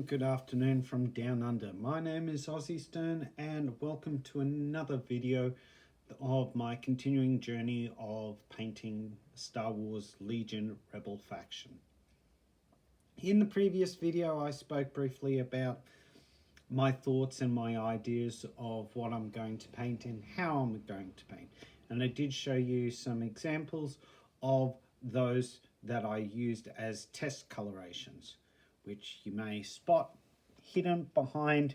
and good afternoon from down under. My name is Ozzy Stern and welcome to another video of my continuing journey of painting Star Wars Legion Rebel faction. In the previous video I spoke briefly about my thoughts and my ideas of what I'm going to paint and how I'm going to paint, and I did show you some examples of those that I used as test colorations, which you may spot hidden behind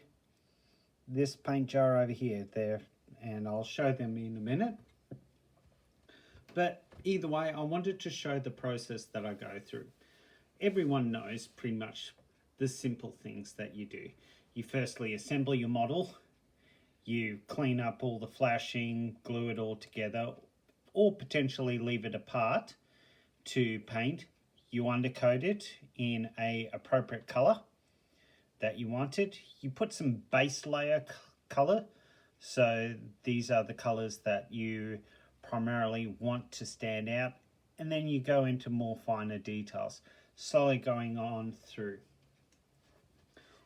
this paint jar over here there, and I'll show them in a minute. But either way, I wanted to show the process that I go through. Everyone knows pretty much the simple things that you do. You firstly assemble your model, you clean up all the flashing, glue it all together, or potentially leave it apart to paint. You undercoat it in a appropriate color that you wanted. You put some base layer color, so these are the colors that you primarily want to stand out, and then you go into more finer details, slowly going on through.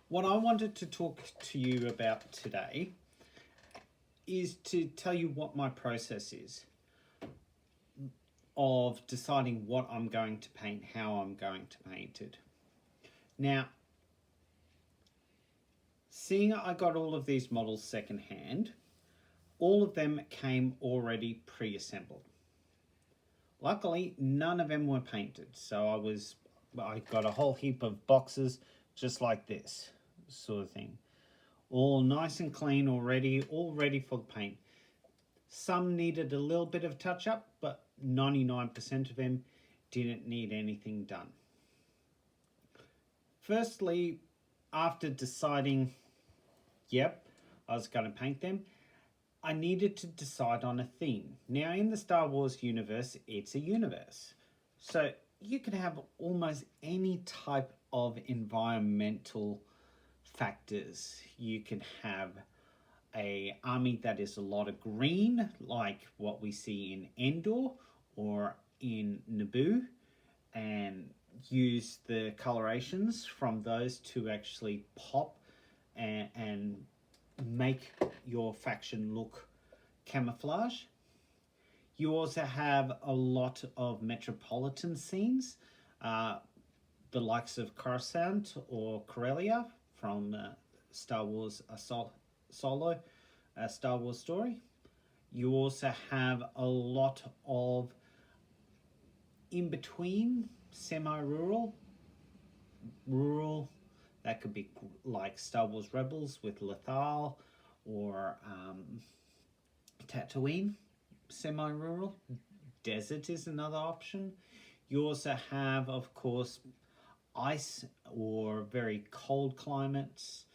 What I wanted to talk to you about today is to tell you what my process is of deciding what I'm going to paint, how I'm going to paint it. Now, seeing I got all of these models secondhand, all of them came already pre-assembled. Luckily, none of them were painted, so I got a whole heap of boxes just like this sort of thing, all nice and clean already, all ready for the paint. Some needed a little bit of touch up, but 99% of them didn't need anything done. Firstly, after deciding, yep, I was going to paint them, I needed to decide on a theme. Now, in the Star Wars universe, it's a universe. So you can have almost any type of environmental factors. You can have an army that is a lot of green, like what we see in Endor or in Naboo, and use the colorations from those to actually pop and make your faction look camouflage. You also have a lot of metropolitan scenes, the likes of Coruscant or Corellia from Star Wars Solo, Star Wars story. You also have a lot of in-between, semi-rural, rural, that could be like Star Wars Rebels with Lothal, or Tatooine, semi-rural. Desert is another option. You also have, of course, ice or very cold climates.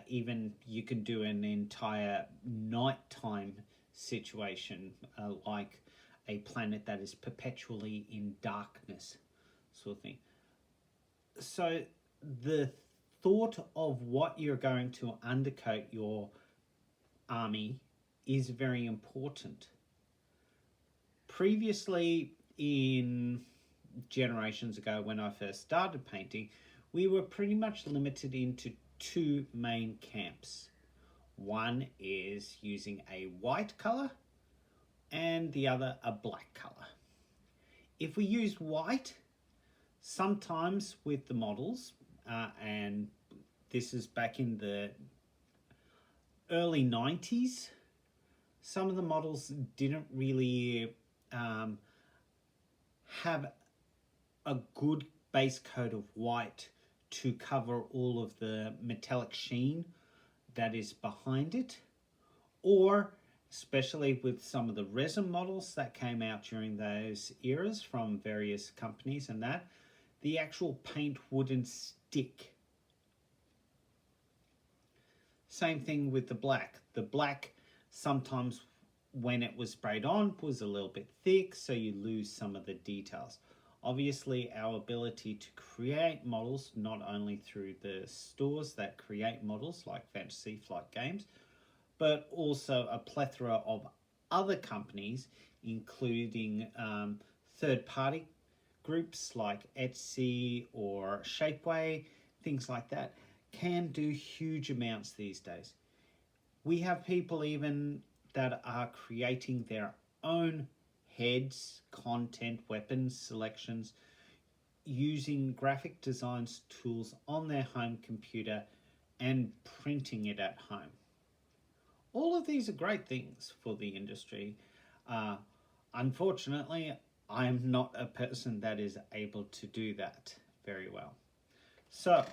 Even you can do an entire nighttime situation, like a planet that is perpetually in darkness, sort of thing. So the thought of what you're going to undercoat your army is very important. Previously, in generations ago when I first started painting, we were pretty much limited into two main camps. One is using a white color and the other a black color. If we use white, sometimes with the models, and this is back in the early 90s, some of the models didn't really have a good base coat of white to cover all of the metallic sheen that is behind it, or especially with some of the resin models that came out during those eras from various companies, and that the actual paint wouldn't stick. Same thing with the black. The black sometimes when it was sprayed on was a little bit thick, so you lose some of the details. Obviously, our ability to create models, not only through the stores that create models like Fantasy Flight Games, but also a plethora of other companies, including third-party groups like Etsy or Shapeway, things like that, can do huge amounts these days. We have people even that are creating their own heads, content, weapons selections using graphic design tools on their home computer and printing it at home. All of these are great things for the industry. Unfortunately, I am not a person that is able to do that very well. So,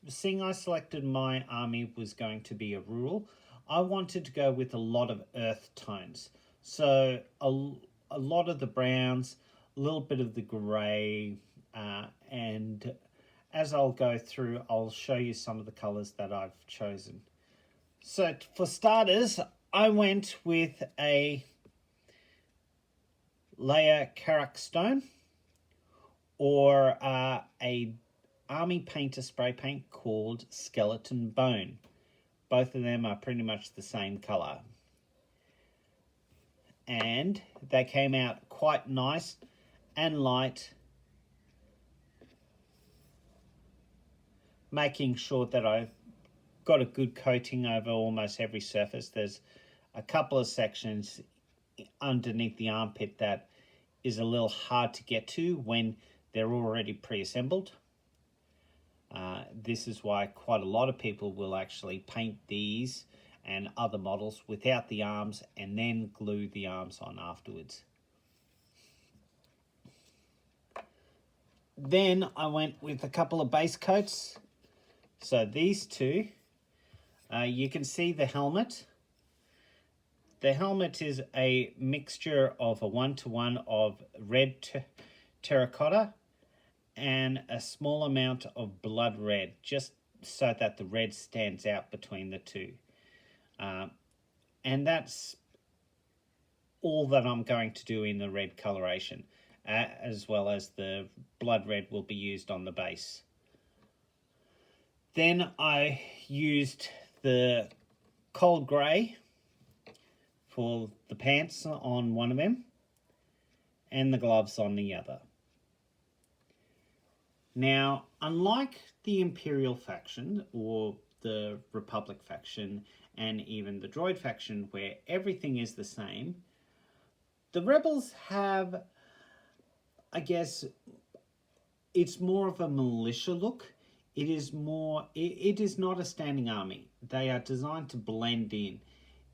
seeing I selected my army was going to be a rural, I wanted to go with a lot of earth tones. So, a lot of the browns, a little bit of the grey, and as I'll go through, I'll show you some of the colours that I've chosen. So for starters, I went with a layer Karak stone or a army painter spray paint called Skeleton Bone. Both of them are pretty much the same colour. And they came out quite nice and light, making sure that I've got a good coating over almost every surface. There's a couple of sections underneath the armpit that is a little hard to get to when they're already pre-assembled. This is why quite a lot of people will actually paint these and other models without the arms and then glue the arms on afterwards. Then I went with a couple of base coats. So these two, you can see the helmet. The helmet is a mixture of a 1-to-1 of red terracotta and a small amount of blood red, just so that the red stands out between the two. And that's all that I'm going to do in the red coloration, as well as the blood red will be used on the base. Then I used the cold grey for the pants on one of them and the gloves on the other. Now, unlike the Imperial faction or the Republic faction and even the Droid faction where everything is the same, the Rebels have, I guess, it's more of a militia look. It is not a standing army. They are designed to blend in.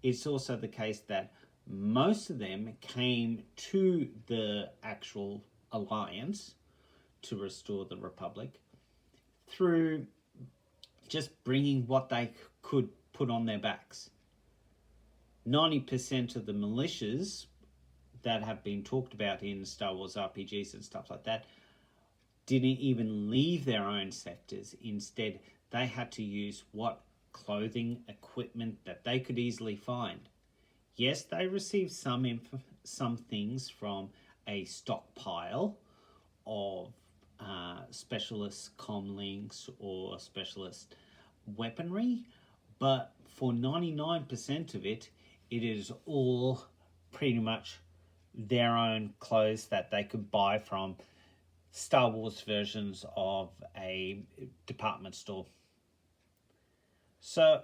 It's also the case that most of them came to the actual alliance to restore the Republic through just bringing what they could put on their backs. 90% of the militias that have been talked about in Star Wars RPGs and stuff like that didn't even leave their own sectors. Instead, they had to use what clothing, equipment that they could easily find. Yes, they received some things from a stockpile of specialist comlinks or specialist weaponry, but for 99% of it, it is all pretty much their own clothes that they could buy from Star Wars versions of a department store. So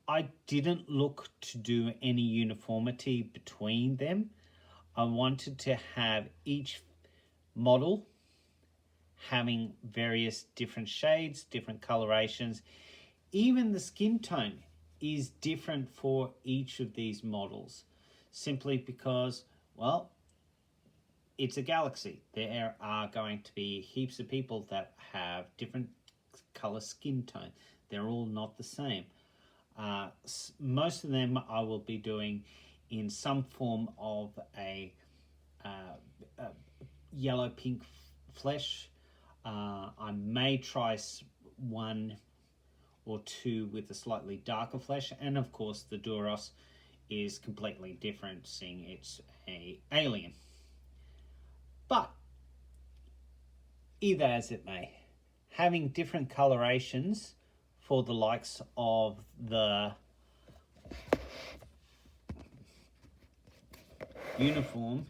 I didn't look to do any uniformity between them. I wanted to have each model having various different shades, different colorations. Even the skin tone is different for each of these models, simply because, well, it's a galaxy. There are going to be heaps of people that have different color skin tone. They're all not the same. Most of them I will be doing in some form of a yellow-pink flesh. I may try one or two with a slightly darker flesh, and of course the Duros is completely different, seeing it's an alien. But either as it may, having different colorations for the likes of the uniform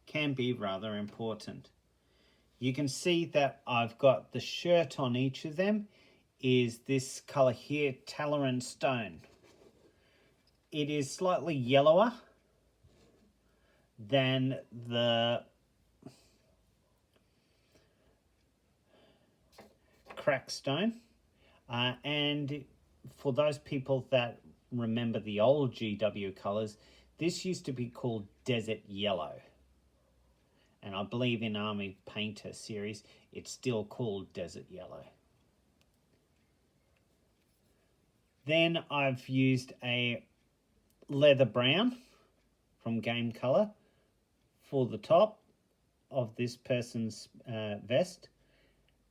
can be rather important. you can see that I've got the shirt on each of them is this colour here, Talaran Stone. It is slightly yellower than the crack stone. And for those people that remember the old GW colours, this used to be called Desert Yellow. And I believe in Army Painter series, it's still called Desert Yellow. Then I've used a leather brown from Game Colour for the top of this person's vest,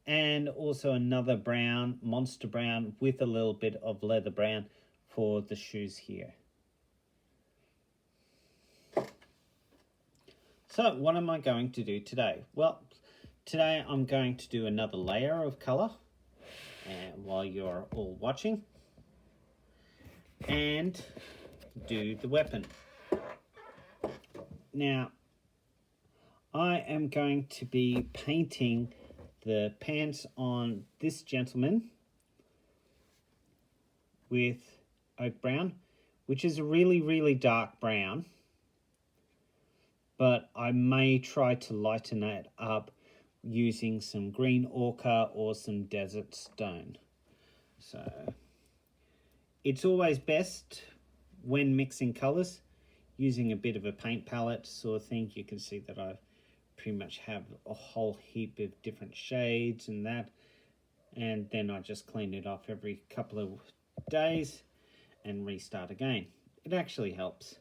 and also another brown, monster brown, with a little bit of leather brown for the shoes here. So what am I going to do today? Well, today I'm going to do another layer of colour while you're all watching, and do the weapon. Now, I am going to be painting the pants on this gentleman with oak brown, which is a really, really dark brown, but I may try to lighten it up using some green ochre or some desert stone. So it's always best when mixing colours using a bit of a paint palette sort of thing. You can see that I pretty much have a whole heap of different shades and that, and then I just clean it off every couple of days and restart again. It actually helps.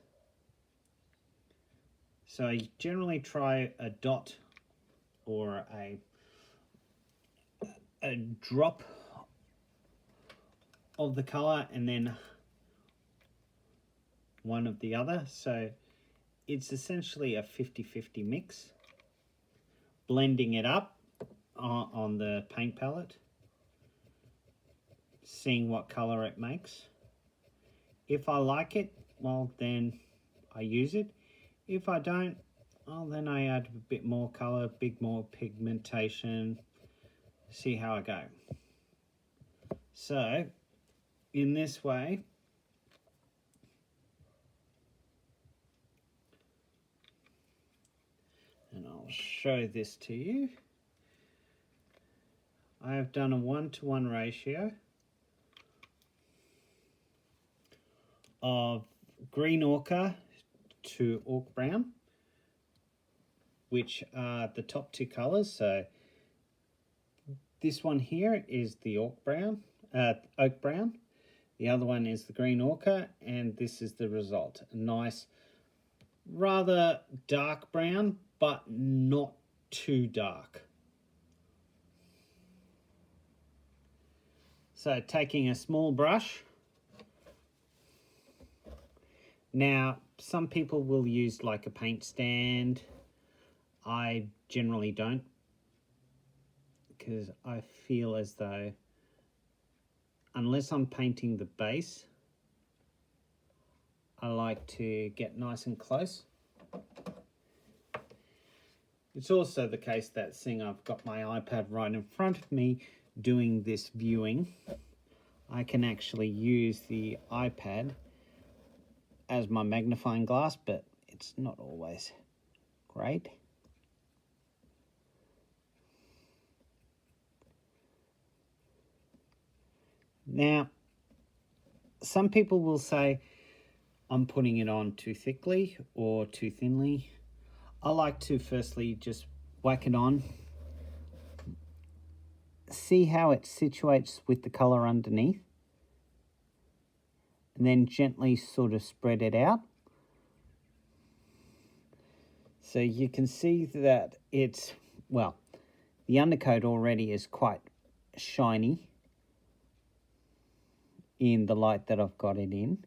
So I generally try a dot or a drop of the colour and then one of the other. So it's essentially a 50-50 mix, blending it up on the paint palette, seeing what colour it makes. If I like it, well, then I use it. If I don't, well, then I add a bit more colour, bit more pigmentation, see how I go. So in this way, and I'll show this to you, I have done a 1-to-1 ratio of green ochre to orc brown, which are the top two colours. So this one here is the oak brown, the other one is the green ochre, and this is the result. A nice, rather dark brown, but not too dark. So taking a small brush. Now, some people will use like a paint stand. I generally don't, because I feel as though unless I'm painting the base, I like to get nice and close. It's also the case that seeing I've got my iPad right in front of me doing this viewing, I can actually use the iPad as my magnifying glass, but it's not always great. Now, some people will say I'm putting it on too thickly or too thinly. I like to firstly just whack it on, see how it situates with the colour underneath, and then gently sort of spread it out. So you can see that it's, well, the undercoat already is quite shiny in the light that I've got it in.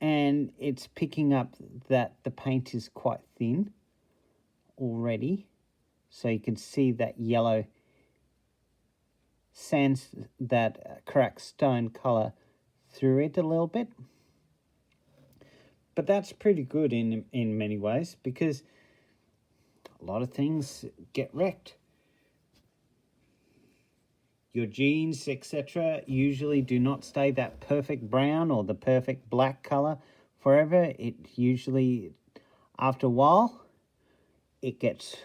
And it's picking up that the paint is quite thin already. So you can see that yellow sands, that cracked stone colour through it a little bit. But that's pretty good in many ways, because a lot of things get wrecked. Your jeans, etc., usually do not stay that perfect brown or the perfect black color forever. It usually, after a while, it gets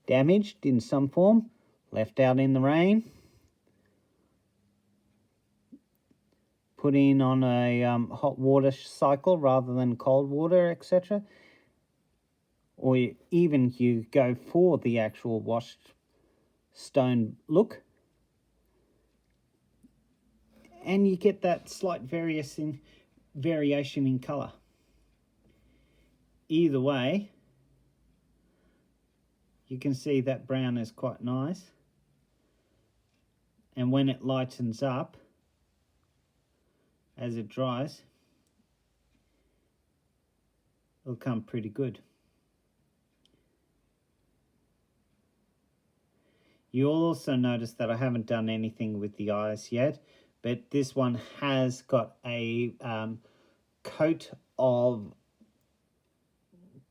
damaged in some form, left out in the rain, put in on a hot water cycle rather than cold water, etc. Or even you go for the actual washed stone look, and you get that slight variation in color. Either way, you can see that brown is quite nice, and when it lightens up as it dries, it'll come pretty good. You'll also notice that I haven't done anything with the eyes yet, but this one has got a coat of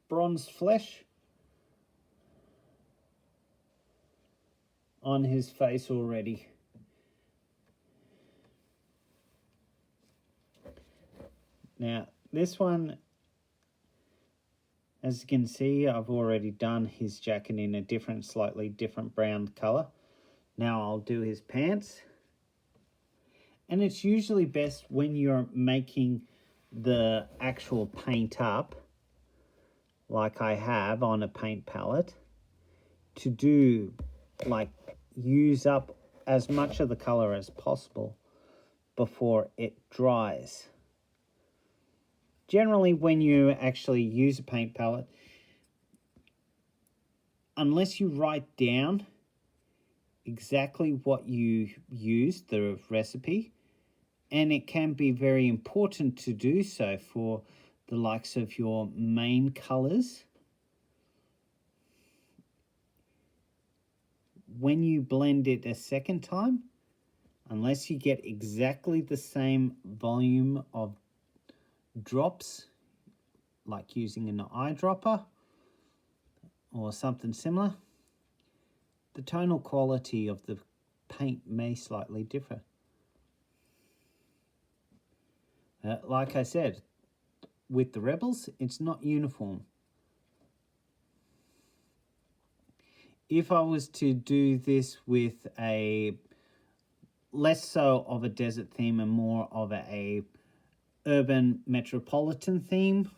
bronze flesh on his face already. Now, this one, as you can see, I've already done his jacket in a slightly different brown color. Now I'll do his pants. And it's usually best when you're making the actual paint up, like I have on a paint palette, to do, like, use up as much of the color as possible before it dries. Generally, when you actually use a paint palette, unless you write down exactly what you use, the recipe, and it can be very important to do so for the likes of your main colors. When you blend it a second time, unless you get exactly the same volume of drops, like using an eyedropper or something similar, the tonal quality of the paint may slightly differ. Like I said, with the Rebels, it's not uniform. If I was to do this with a less so of a desert theme and more of a urban metropolitan theme,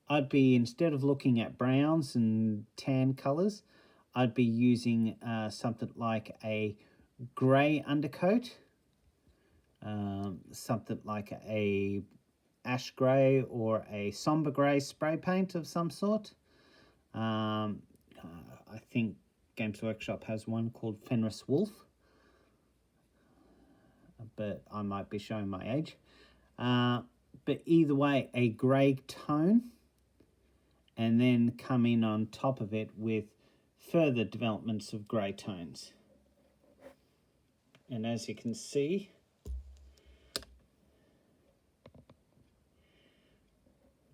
I'd be, instead of looking at browns and tan colors, I'd be using something like a gray undercoat, something like a ash gray or a somber gray spray paint of some sort. I think Games Workshop has one called Fenris Wolf, but I might be showing my age. But either way, a grey tone, and then come in on top of it with further developments of grey tones. And as you can see,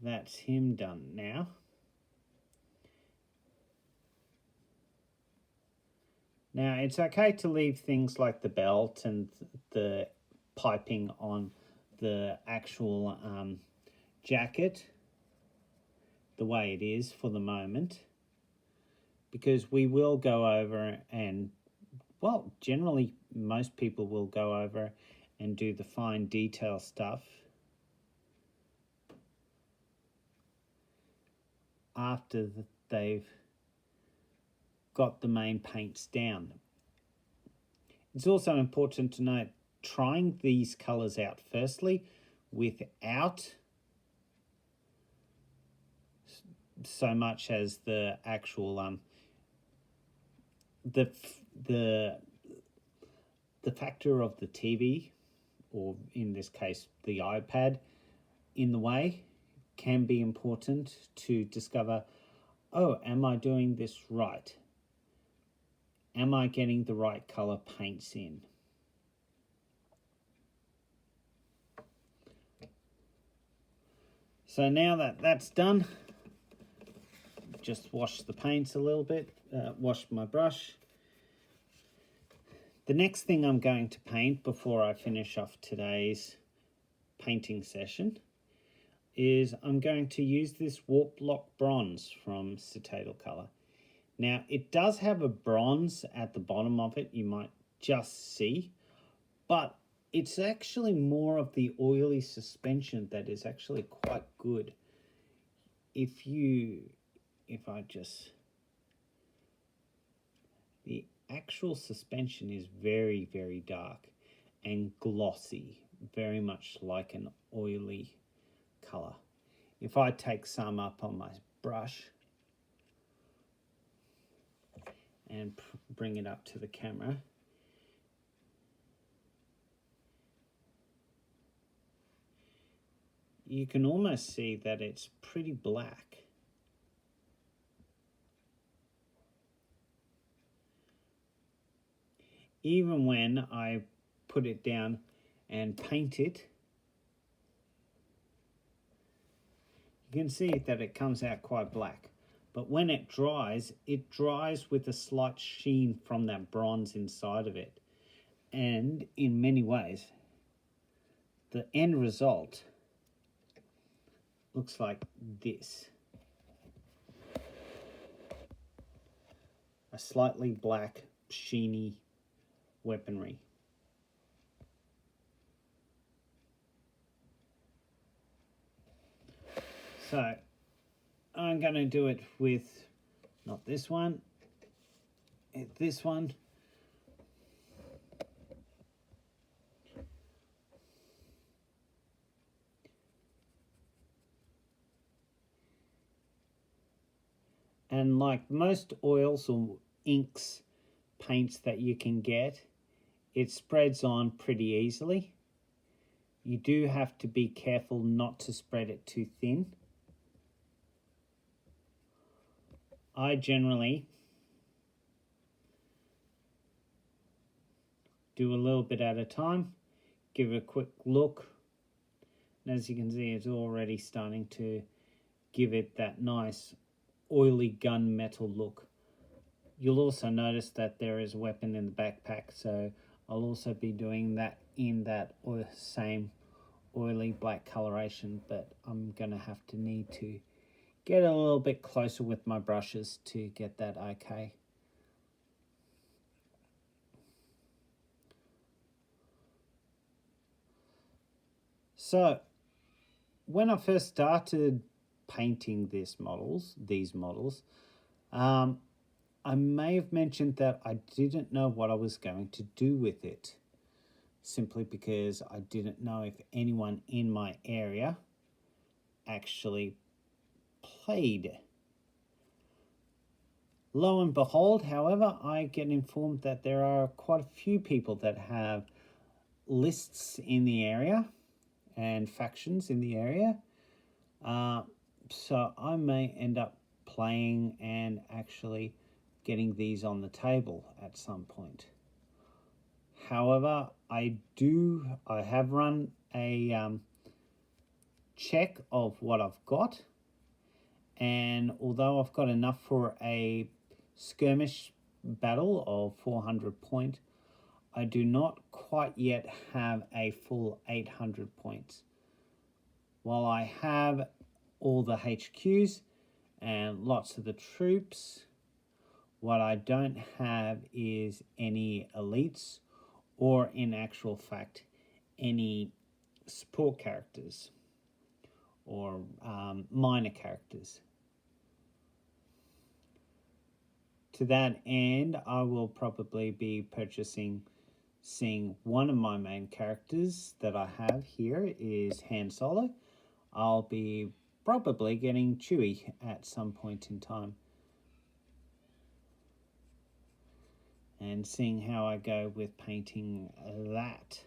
that's him done now. Now, it's okay to leave things like the belt and the piping on the actual jacket the way it is for the moment, because we will go over and, well, generally most people will go over and do the fine detail stuff after they've got the main paints down. It's also important to note, trying these colors out firstly without so much as the actual the factor of the TV, or in this case the iPad, in the way, can be important to discover, oh, am I doing this right? Am I getting the right color paints in? So now that that's done, just wash the paints a little bit, wash my brush. The next thing I'm going to paint before I finish off today's painting session is I'm going to use this Warp Lock Bronze from Untitled Color. Now it does have a bronze at the bottom of it, you might just see, but it's actually more of the oily suspension that is actually quite good. The actual suspension is very, very dark and glossy, very much like an oily color. If I take some up on my brush and bring it up to the camera, you can almost see that it's pretty black. Even when I put it down and paint it, you can see that it comes out quite black. But when it dries with a slight sheen from that bronze inside of it. And in many ways, the end result looks like this. A slightly black, sheeny weaponry. So I'm going to do it with not this one, this one. And like most oils or inks, paints that you can get, it spreads on pretty easily. You do have to be careful not to spread it too thin. I generally do a little bit at a time, give it a quick look, and as you can see, it's already starting to give it that nice oily gunmetal look. You'll also notice that there is a weapon in the backpack, so I'll also be doing that in that same oily black coloration, but I'm gonna need to get a little bit closer with my brushes to get that okay. So when I first started painting these models, I may have mentioned that I didn't know what I was going to do with it, simply because I didn't know if anyone in my area actually played. Lo and behold, however, I get informed that there are quite a few people that have lists in the area and factions in the area. So I may end up playing and actually getting these on the table at some point. However, I have run a check of what I've got, and although I've got enough for a skirmish battle of 400 point, I do not quite yet have a full 800 points. While I have all the HQs and lots of the troops, what I don't have is any elites or, in actual fact, any support characters or minor characters. To that end, I will probably be seeing one of my main characters that I have here is Han Solo. I'll be probably getting Chewie at some point in time, and seeing how I go with painting that.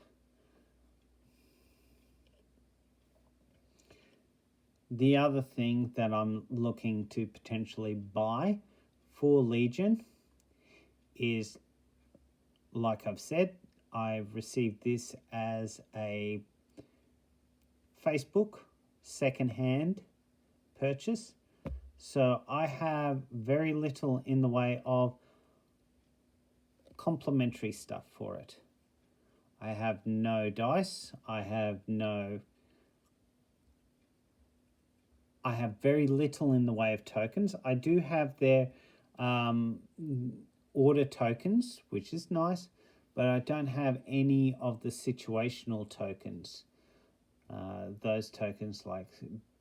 The other thing that I'm looking to potentially buy for Legion is, like I've said, I've received this as a Facebook second-hand purchase, so I have very little in the way of complementary stuff for it. I have no dice. I have very little in the way of tokens. I do have their order tokens, which is nice, but I don't have any of the situational tokens. Those tokens like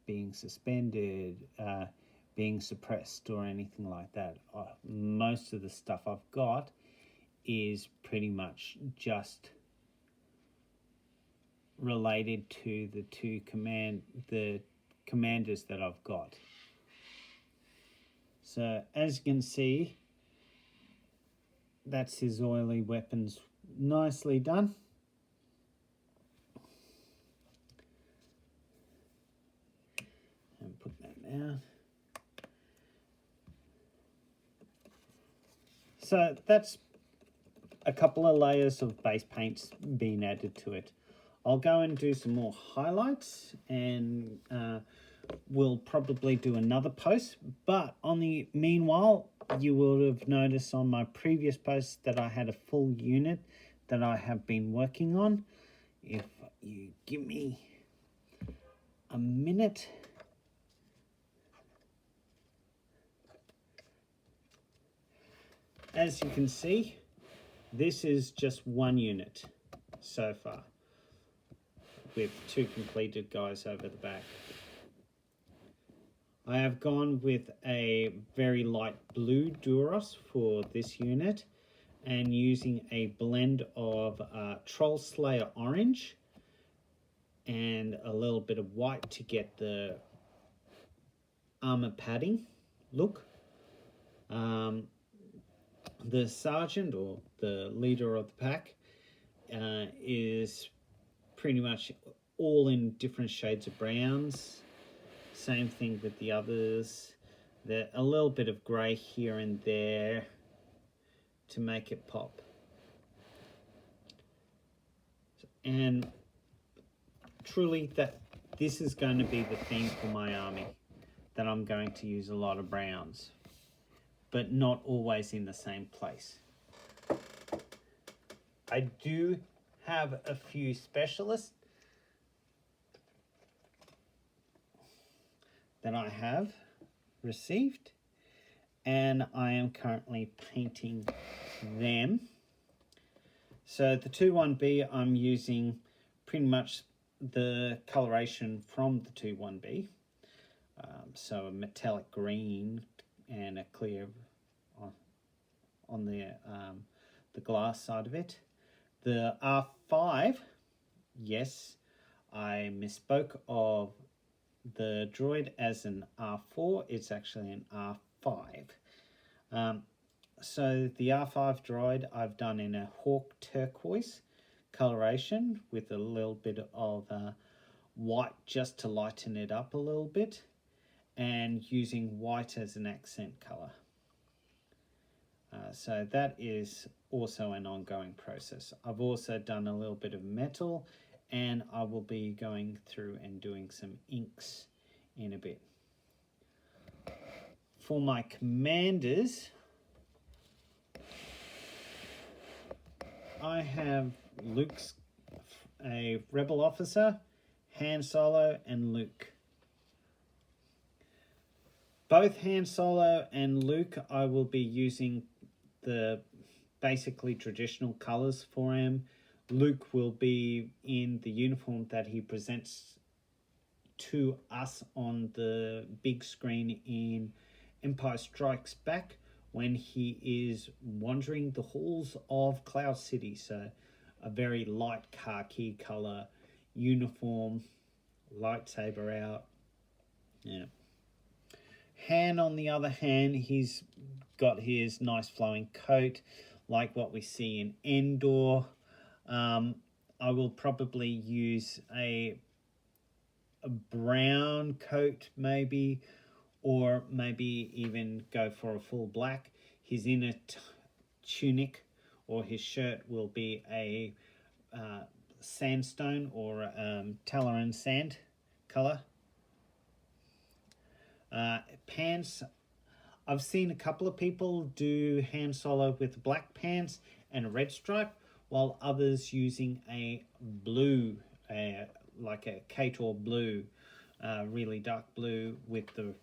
being suspended, being suppressed, or anything like that. Most of the stuff I've got is pretty much just related to the commanders that I've got. So as you can see, that's his oily weapons nicely done. And put that down. So that's a couple of layers of base paints being added to it. I'll go and do some more highlights, and we'll probably do another post. But on the meanwhile, you will have noticed on my previous posts that I had a full unit that I have been working on. If you give me a minute. As you can see, this is just one unit so far, with 2 completed guys over the back. I have gone with a very light blue Duros for this unit, and using a blend of Troll Slayer orange and a little bit of white to get the armor padding look. The sergeant, or the leader of the pack, is pretty much all in different shades of browns. Same thing with the others. There's a little bit of grey here and there to make it pop. And truly, this is going to be the theme for my army, that I'm going to use a lot of browns, but not always in the same place. I do have a few specialists that I have received, and I am currently painting them. So the 2-1B, I'm using pretty much the coloration from the 2-1B. So a metallic green and a clear on the glass side of it. The R5, yes, I misspoke of the droid as an R4. It's actually an R5. So the R5 droid I've done in a hawk turquoise coloration with a little bit of white just to lighten it up a little bit, and using white as an accent color. So that is also an ongoing process. I've also done a little bit of metal, and I will be going through and doing some inks in a bit. For my commanders, I have Luke's a rebel officer, Han Solo, and Luke. Both Han Solo and Luke, I will be using the basically traditional colors for him. Luke will be in the uniform that he presents to us on the big screen in Empire Strikes Back when he is wandering the halls of Cloud City. So a very light khaki color uniform, lightsaber out. Yeah. Han, on the other hand, he's got his nice flowing coat like what we see in Endor. I will probably use a brown coat maybe, or maybe even go for a full black. His inner tunic or his shirt will be a sandstone or Talaran sand color. Pants, I've seen a couple of people do Han Solo with black pants and a red stripe, while others using a blue, like a Kator blue, really dark blue with the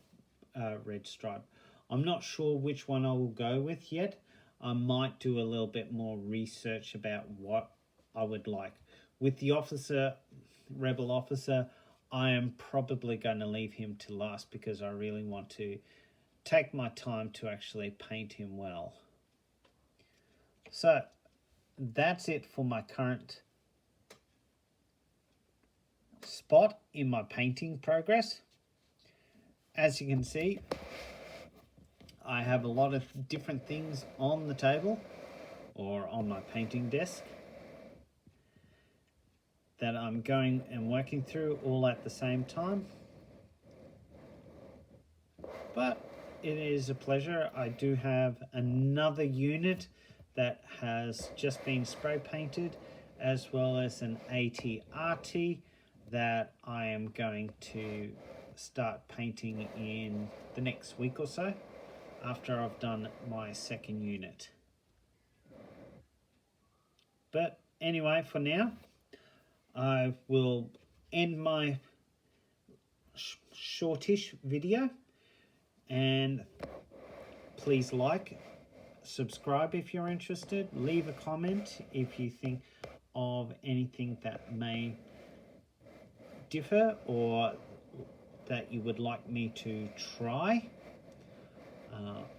red stripe. I'm not sure which one I will go with yet. I might do a little bit more research about what I would like. With the officer, Rebel officer, I am probably going to leave him to last because I really want to take my time to actually paint him well. So that's it for my current spot in my painting progress. As you can see, I have a lot of different things on the table or on my painting desk that I'm going and working through all at the same time. But it is a pleasure. I do have another unit that has just been spray painted, as well as an AT-RT that I am going to start painting in the next week or so after I've done my second unit. But anyway, for now, I will end my shortish video, and please like, subscribe if you're interested, leave a comment if you think of anything that may differ or that you would like me to try.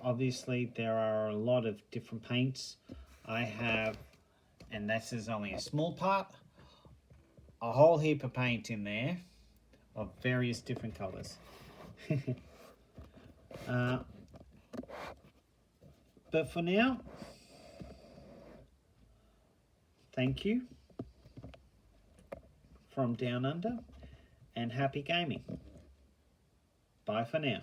Obviously there are a lot of different paints I have, and this is only a small part, a whole heap of paint in there of various different colors. But for now, thank you from Down Under, and happy gaming. Bye for now.